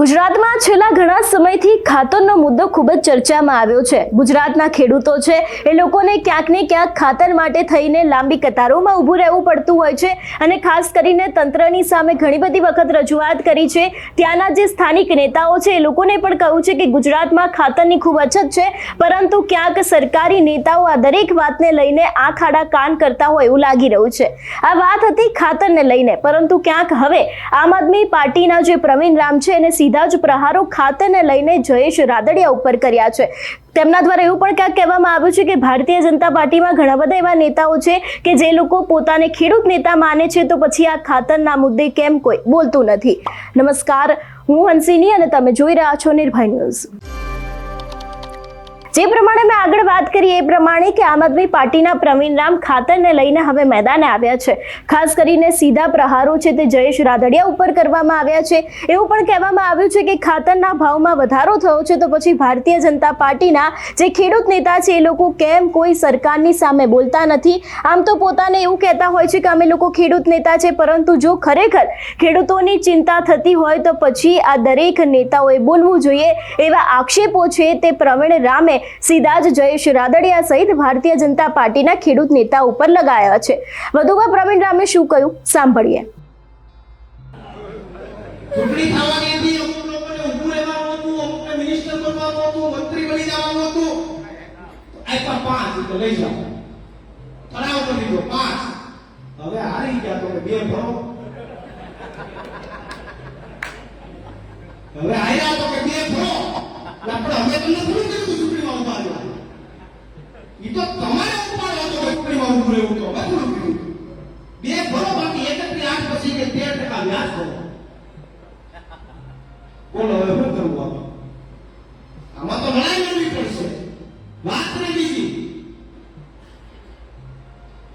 ગુજરાતમાં છેલ્લા ઘણા સમયથી ખાતરનો મુદ્દો ખૂબ જ ચર્ચામાં આવ્યો છે। ગુજરાતના ખેડૂતો છે એ લોકોને ક્યાંક ને ક્યાંક ખાતર માટે થઈને લાંબી કતારોમાં ઊભું રહેવું પડતું હોય છે અને ખાસ કરીને તંત્રની સામે ઘણી બધી વખત રજૂઆત કરી છે। ત્યાંના જે સ્થાનિક નેતાઓ છે એ લોકોને પણ કહ્યું છે કે ગુજરાતમાં ખાતરની ખૂબ અછત છે, પરંતુ ક્યાંક સરકારી નેતાઓ આ દરેક વાતને લઈને આંખ આડા કાન કરતા હોય એવું લાગી રહ્યું છે। આ વાત હતી ખાતરને લઈને, પરંતુ ક્યાંક હવે આમ આદમી પાર્ટીના જે પ્રવીણ રામ છે એને સીધા જ પ્રહારો ખાતરને લઈને જયેશ રાદડિયા ઉપર કર્યા છે। તેમના દ્વારા એવું પણ ક્યાંક કહેવામાં આવ્યું છે કે ભારતીય જનતા પાર્ટીમાં ઘણા બધા એવા નેતાઓ છે કે જે લોકો પોતાને ખેડૂત નેતા માને છે, તો પછી આ ખાતરના મુદ્દે કેમ કોઈ બોલતું નથી। નમસ્કાર, હું હંસિની અને તમે જોઈ રહ્યા છો નિર્ભય ન્યૂઝ। જે પ્રમાણે મેં આગળ વાત કરી એ પ્રમાણે કે આમ આદમી પાર્ટીના પ્રવીણ રામ ખાતરને લઈને હવે મેદાને આવ્યા છે। ખાસ કરીને સીધા પ્રહારો છે તે જયેશ રાદડિયા ઉપર કરવામાં આવ્યા છે। એવું પણ કહેવામાં આવ્યું છે કે ખાતરના ભાવમાં વધારો થયો છે, તો પછી ભારતીય જનતા પાર્ટીના જે ખેડૂત નેતા છે એ લોકો કેમ કોઈ સરકારની સામે બોલતા નથી। આમ તો પોતાને એવું કહેતા હોય છે કે અમે લોકો ખેડૂત નેતા છે, પરંતુ જો ખરેખર ખેડૂતોની ચિંતા થતી હોય તો પછી આ દરેક નેતાઓએ બોલવું જોઈએ, એવા આક્ષેપો છે તે પ્રવીણ રામે સીધા જ જયેશ રાદડિયા સહિત ભારતીય જનતા પાર્ટીના ખેડૂત નેતા ઉપર લગાયા છે। વધુમાં પ્રવીણ રામે શું કહ્યું સાંભળીએ। ચૂંટણી થવાની હતી, અમુક લોકોને ઊભું રહેવાનું હતું, અમુકને મિનિસ્ટર બનવાનું હતું, મંત્રી બની જવાનું હતું, આપ્યા 5 તો લઈ જાઓ, ઠરાવ કરી દો 5। હવે હારી ગયા તો 2 ભરો, હવે હાર્યા તો 2 ભરો। આપણે હવે તમને થોડું કીધું ચૂંટણીમાં ઉભા રહેવા, ઈ તો તમારે ઉપાડો હતો ચૂંટણીમાં ઊભું રહેવું, તો હવે થોડું કીધું 2 ભરો, બાકી 31 પછી કે 13% વ્યાજ ભરો। બોલો હવે શું કરવું? આમાં તો લડાઈ લડવી પડશે। વાત ને બીજી,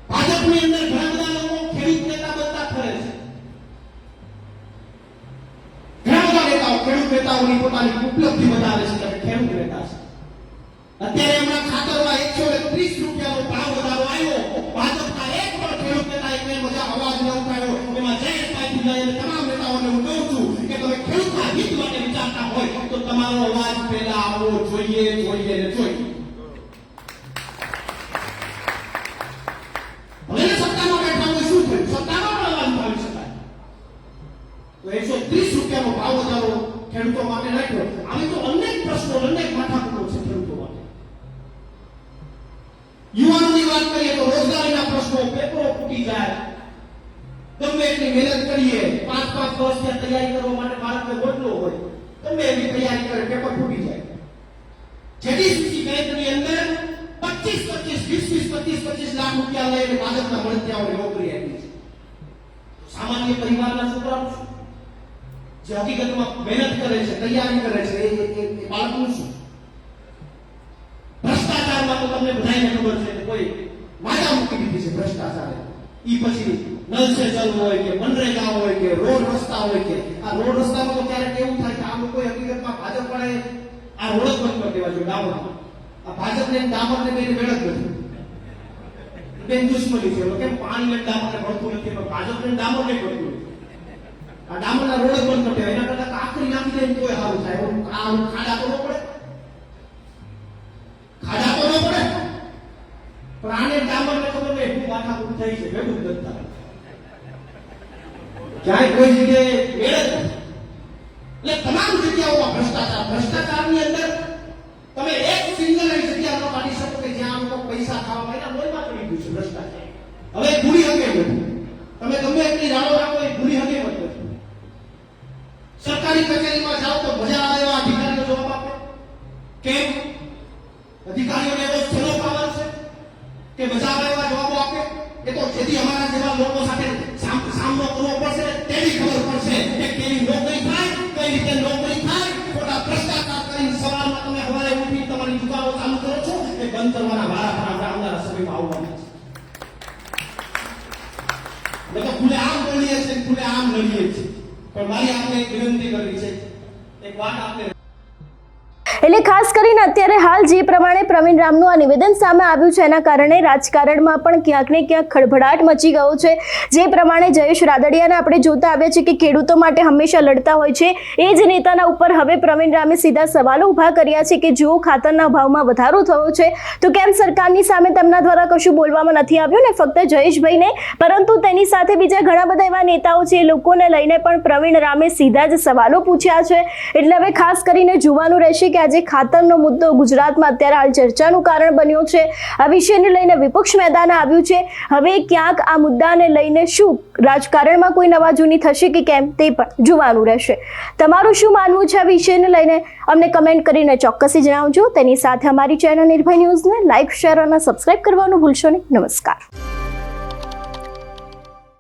ભાજપની અંદર ઘણા બધા લોકો ખેડૂત નેતા બનતા ફરે છે। ઘણા બધા નેતાઓ ખેડૂત નેતાઓની પોતાની ઉપલબ્ધિ બતાવે છે કે ખેડૂત નેતા છે। અત્યારે હમણાં ખાતરમાં 130 રૂપિયાનો ભાવ વધારો આવ્યો, ભાજપના એક પણ ખેડૂત નેતા એક મજા અવાજ ન ઉઠાવ્યો। એમાં જયેશભાઈ અને તમામ નેતાઓને હું કહું છું કે તમે ખેડૂતના હિત માટે વિચારતા હોય તો તમારો અવાજ પહેલા આવવો જોઈએ જોઈએ ને જોઈએ। ભલે સત્તામાં બેઠા હોય શું થયું, સત્તામાં પણ અવાજ ઉઠાવી શકાય। તો 130 રૂપિયાનો ભાવ વધારો ખેડૂતો માટે રાખ્યો। આવી તો અનેક પ્રશ્નો, અનેક માથાકૂટો છે ખેડૂતો માટે। યુવાનોની વાત કરીએ તો રોજગારીના પ્રશ્નો, પેપરો ફૂટી જાય, ગમે એટલી મહેનત કરીએ, 5-5 વર્ષથી તૈયારી કરવા માટે બાળકને ગોઠવો હોય, ગમે એવી તૈયારી કરે, પેપર ફૂટી જાય। જેડીસી બેંકની અંદર 25 લાખ રૂપિયા લઈને ભાજપના મળતિયાઓને નોકરી આપી છે। સામાન્ય પરિવારના છોકરાઓ જે હકીકતમાં મહેનત કરે છે, તૈયારી કરે છે, એ બાળકનું શું? ભ્રષ્ટાચારમાં તો તમને બધાને ખબર છે કે કોઈ માયા મૂકી દીધી છે ભ્રષ્ટાચારે। ઈ પછી નલ સે જલ હોય કે મનરેગા હોય કે રોડ રસ્તા હોય કે આ રોડ રસ્તામાં તો ક્યારેક એવું થાય કે આ લોકો હકીકતમાં ભાજપ વાળાએ આ રોડ બંધ કરી દેવા જોઈએ। ડામર આ ભાજપને ડામરને બેને મેળ જ નથી, બેન દુશ્મની છે। કેમ પાણી ડામરને મળતું નથી, પણ ભાજપને ડામરને મળતું નથી। આ ડામરના રોડ બંધ કરી દેવા, એના કરતા આખરી નાખી દે કોઈ સારું થાય। આ ખાડા તો ન પડે, ખાડા તો ન પડે, પણ આને ડામરને ખબર નહીં શું માથાકૂટ થઈ છે, ભેગું જ નથી થતું, ક્યાંય કોઈ જગ્યાએ મેળ જ નથી। એટલે તમામ જગ્યાઓમાં ભ્રષ્ટાચારની અંદર તમે એક સિંગલ જગ્યા ન કાઢી શકો કે જ્યાં લોકો પૈસા ખાવા માટે લોહીમાં પડી ગયું છે ભ્રષ્ટાચાર। હવે ભૂલી હકે નથી, તમે ગમે એટલી રાડો રાખો એ ભૂલી હકે નથી। સરકારી કચેરીમાં જાઓ તો મજા આવે એવા અધિકારીઓ જવાબ આપે, કેમ? અધિકારીઓને એવો છેલ્લો પાવર છે કે મજા આવે એવા જવાબો આપે? એ તો જેથી અમારા જેવા લોકો સાથે સામનો કરવો પડશે તેની ખબર પડશે કે કેવી નોકરી થાય, કઈ રીતે નોકરી થાય। ખોટા ભ્રષ્ટાચાર કરીને સવારમાં તમે સવારે ઉઠી તમારી દુકાનો ચાલુ કરો છો, એ બંધ કરવાના વારા પણ આપણે આવનારા સમયમાં આવવાના છે। તો ખુલ્લે આમ બોલીએ છીએ, ખુલ્લે આમ લડીએ છીએ, પણ મારી આપને એક વિનંતી કરવી છે, એક વાત આપને એટલે ખાસ કરીને અત્યારે હાલ જે પ્રમાણે પ્રવીણ રામનું આ નિવેદન સામે આવ્યું છે એના કારણે રાજકારણમાં પણ ક્યાંક ને ક્યાંક ખળભળાટ મચી ગયો છે. જે પ્રમાણે જયેશ રાદડિયાને આપણે જોતા આવ્યા છે કે ખેડૂતો માટે હંમેશા લડતા હોય છે, એ જ નેતાના ઉપર હવે પ્રવીણ રામે સીધા સવાલો ઊભા કર્યા છે કે જો ખાતરના ભાવમાં વધારો થયો છે તો કેમ સરકારની સામે તેમના દ્વારા કશું બોલવામાં નથી આવ્યું ને ફક્ત જયેશભાઈને, પરંતુ તેની સાથે બીજા ઘણા બધા એવા નેતાઓ છે, એ લોકોને લઈને પણ પ્રવીણ રામે સીધા જ સવાલો પૂછ્યા છે. એટલે હવે ખાસ કરીને જોવાનું રહેશે કે આજે ખાતરનો મુદ્દો ગુજરાતમાં અત્યારે હાલ ચર્ચાનું કારણ બન્યો છે. આ વિષયને લઈને વિપક્ષ મેદાને આવ્યું છે. હવે ક્યાંક આ મુદ્દાને લઈને શું રાજકારણમાં કોઈ નવા જૂની થશે કે કેમ તે પણ જોવાનું રહેશે. તમારું શું માનવું છે આ વિષયને લઈને અમને કમેન્ટ કરીને ચોક્કસથી જણાવજો. તેની સાથે અમારી ચેનલ નિર્ભય ન્યૂઝને લાઇક, શેર અને સબસ્ક્રાઇબ કરવાનું ભૂલશો નહીં. નમસ્કાર.